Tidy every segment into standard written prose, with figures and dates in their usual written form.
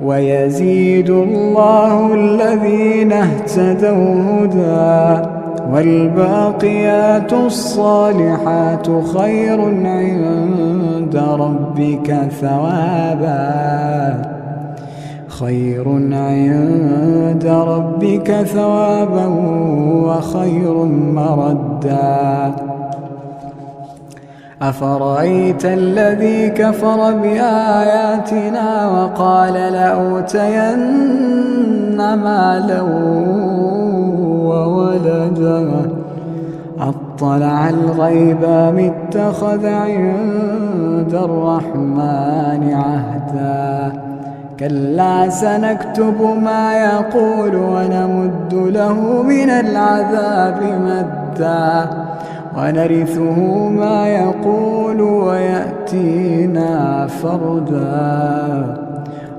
ويزيد الله الذين اهتدوا هدى والباقيات الصالحات خير عند ربك ثوابا وخير مردا. أفرأيت الذي كفر بآياتنا وقال لأوتين مالا وولدا أطلع الغيب أم اتخذ عند الرحمن عهدا كلا سنكتب ما يقول ونمد له من العذاب مدا ونرثه ما يقول ويأتينا فردا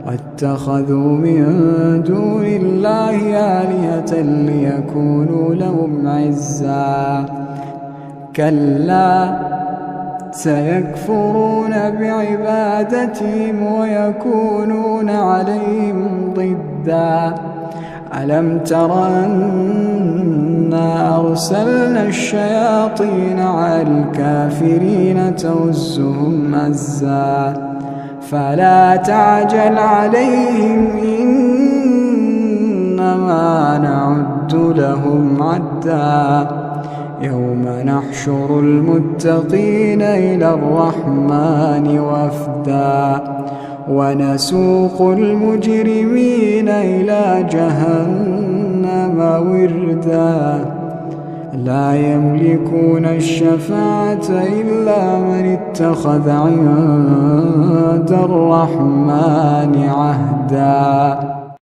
واتخذوا من دون الله آلهة ليكونوا لهم عزا كلا سيكفرون بعبادتهم ويكونون عليهم ضدا. ألم تر أنا أرسلنا الشياطين على الكافرين تؤزهم أزا فلا تعجل عليهم إنما نعد لهم عدا يوم نحشر المتقين إلى الرحمن وفدا ونسوق المجرمين إلى جهنم وردا لا يملكون الشفاعة إلا من اتخذ عند الرحمن عهدا.